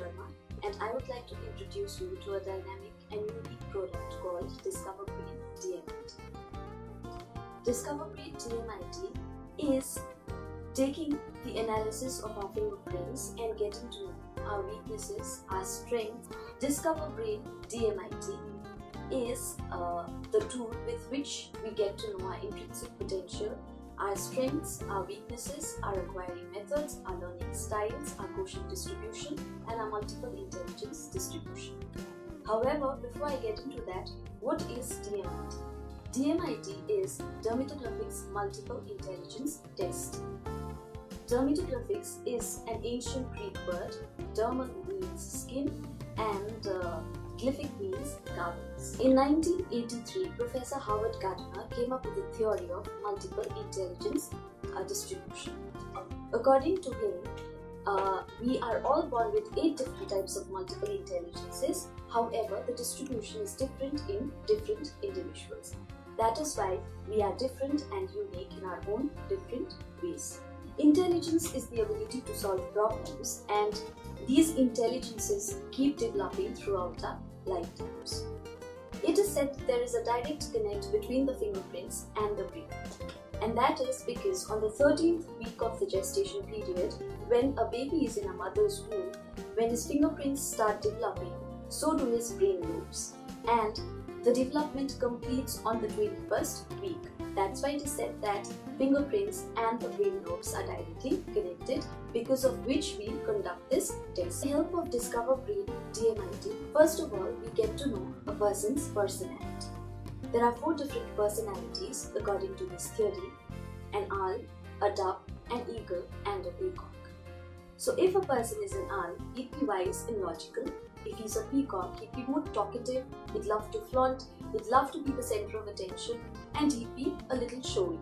Sharma, and I would like to introduce you to a dynamic and unique product called Discover Brain DMIT. Discover Brain DMIT is taking the analysis of our fingerprints and getting to know our weaknesses, our strengths. Discover Brain DMIT is the tool with which we get to know our intrinsic potential, our strengths, our weaknesses, our acquiring methods, our learning styles, our quotient distribution, and our multiple intelligence distribution. However, before I get into that, what is DMIT? DMIT is Dermatoglyphics Multiple Intelligence Test. Dermatoglyphics is an ancient Greek word. Derma means skin and glyphic means garments. In 1983, Professor Howard Gardner came up with a theory of multiple intelligence distribution. According to him, we are all born with 8 different types of multiple intelligences. However, the distribution is different in different individuals. That is why we are different and unique in our own different ways. Intelligence is the ability to solve problems, and these intelligences keep developing throughout our lifetimes. It is said that there is a direct connect between the fingerprints and the brain. And that is because on the 13th week of the gestation period, when a baby is in a mother's womb, when his fingerprints start developing, so do his brain lobes. And the development completes on the 21st week. That's why it is said that fingerprints and the brain lobes are directly connected, because of which we conduct this test. With the help of Discover Brain DMIT, first of all, we get to know a person's personality. There are 4 different personalities according to this theory: an owl, a duck, an eagle, and a peacock. So if a person is an owl, he'd be wise and logical. If he's a peacock, he'd be more talkative, he'd love to flaunt, he'd love to be the center of attention, and he'd be a little showy.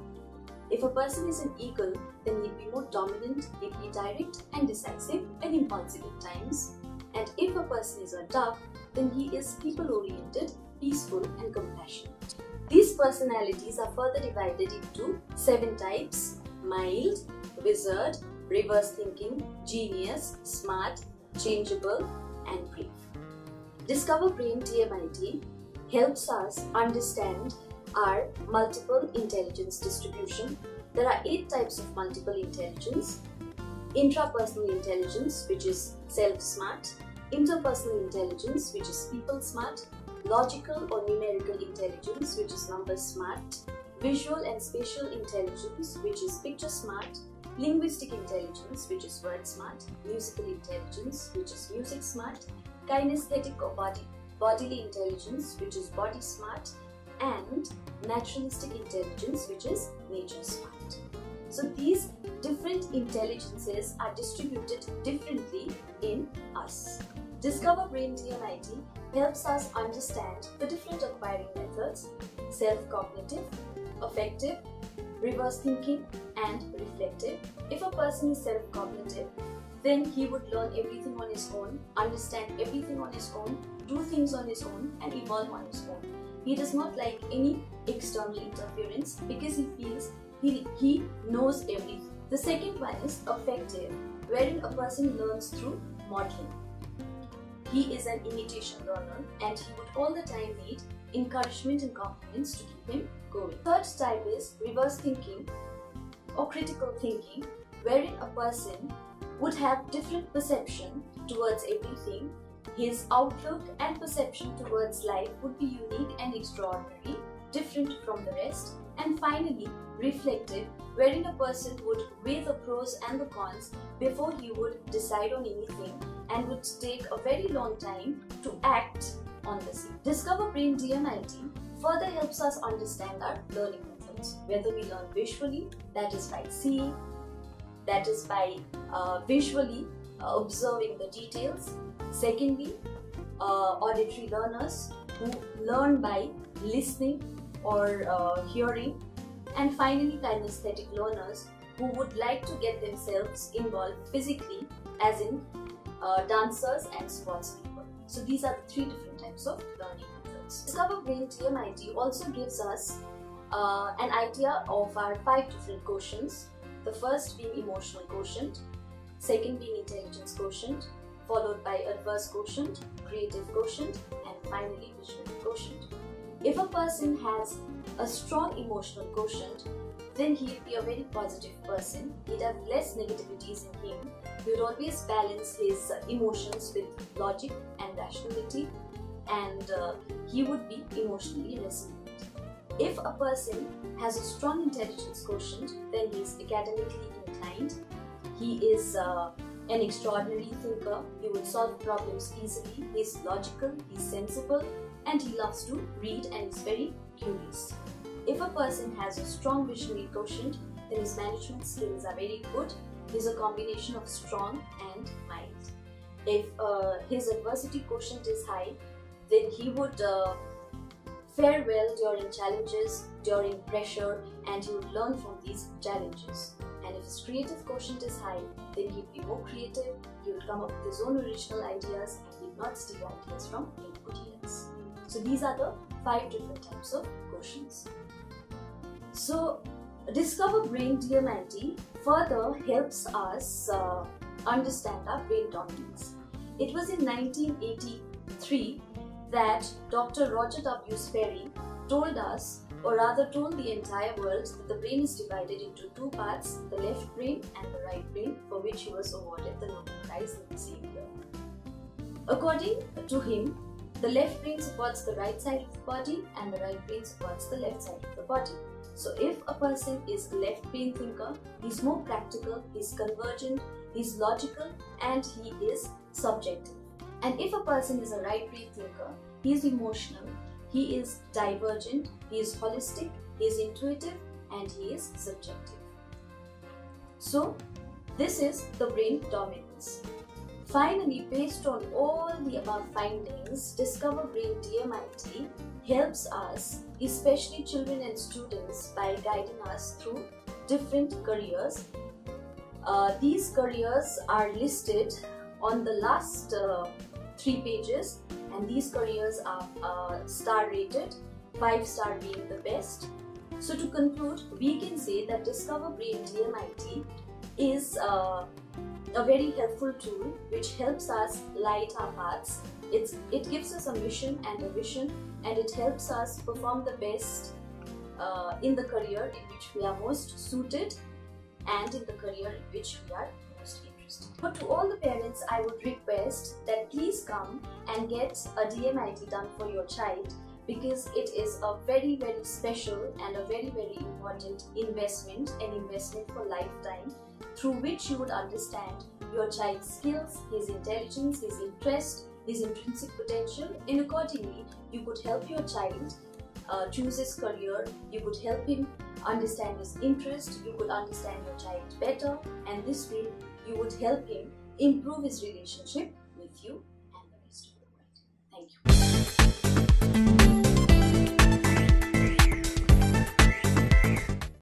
If a person is an eagle, then he'd be more dominant, he'd be direct and decisive and impulsive at times. And if a person is a duck, then he is people-oriented, peaceful and compassionate. These personalities are further divided into 7 types: mild, wizard, reverse thinking, genius, smart, changeable, and brave. Discover Brain DMIT helps us understand our multiple intelligence distribution. There are 8 types of multiple intelligence: intrapersonal intelligence, which is self-smart; interpersonal intelligence, which is people-smart; logical or numerical intelligence, which is number-smart; visual and spatial intelligence, which is picture-smart; linguistic intelligence, which is word-smart; musical intelligence, which is music-smart; kinesthetic or bodily intelligence, which is body-smart; and naturalistic intelligence, which is nature-smart. So these different intelligences are distributed differently in us. Discover Brain DMIT helps us understand the different acquiring methods: self-cognitive, affective, reverse thinking, and reflective. If a person is self-cognitive, then he would learn everything on his own, understand everything on his own, do things on his own, and evolve on his own. He does not like any external interference because he feels he knows everything. The second one is affective, wherein a person learns through modeling. He is an imitation learner, and he would all the time need encouragement and compliments to keep him going. Third type is reverse thinking or critical thinking, wherein a person would have different perception towards everything. His outlook and perception towards life would be unique and extraordinary, different from the rest. And finally, reflective, wherein a person would weigh the pros and the cons before he would decide on anything, and would take a very long time to act on the same. Discover Brain DMIT further helps us understand our learning methods, whether we learn visually, that is by seeing, that is by visually observing the details. Secondly, auditory learners who learn by listening or hearing. And finally, kinesthetic learners who would like to get themselves involved physically, as in dancers and sports people. So these are the 3 different types of learning methods. Discover Brain DMIT also gives us an idea of our 5 different quotients. The first being emotional quotient, second being intelligence quotient, followed by adverse quotient, creative quotient, and finally visionary quotient. If a person has a strong emotional quotient, then he'd be a very positive person. He'd have less negativities in him. He would always balance his emotions with logic and rationality, and he would be emotionally resilient. If a person has a strong intelligence quotient, then he is academically inclined. He is an extraordinary thinker. He would solve problems easily. He is logical, he is sensible, and he loves to read and is very curious. If a person has a strong visionary quotient, then his management skills are very good. He is a combination of strong and mild. If his adversity quotient is high, then he would fare well during challenges, during pressure, and he would learn from these challenges. And if his creative quotient is high, then he'd be more creative, he would come up with his own original ideas, and he'd not steal ideas from anybody else. So these are the 5 different types of quotients. So Discover Brain DMIT further helps us understand our brain dominance. It was in 1983 that Dr. Roger W. Sperry told us, or rather told the entire world, that the brain is divided into 2 parts, the left brain and the right brain, for which he was awarded the Nobel Prize in the same year. According to him, the left brain supports the right side of the body and the right brain supports the left side of the body. So if a person is a left brain thinker, he's more practical, he's convergent, he's logical, and he is subjective. And if a person is a right brain thinker, he is emotional, he is divergent, he is holistic, he is intuitive, and he is subjective. So this is the brain dominance. Finally, based on all the above findings, Discover Brain DMIT helps us, especially children and students, by guiding us through different careers. These careers are listed on the last 3 pages, and these careers are star rated, 5-star being the best. So to conclude, we can say that Discover Brain DMIT is a very helpful tool which helps us light our paths. It gives us a mission and a vision, and it helps us perform the best in the career in which we are most suited and in the career in which we are most interested. But to all the parents, I would request that please come and get a DMIT done for your child, because it is a very, very special and a very, very important investment, an investment for lifetime, through which you would understand your child's skills, his intelligence, his interest, his intrinsic potential, and accordingly you could help your child choose his career, you could help him understand his interest, you could understand your child better, and this way you would help him improve his relationship with you and the rest of the world. Thank you.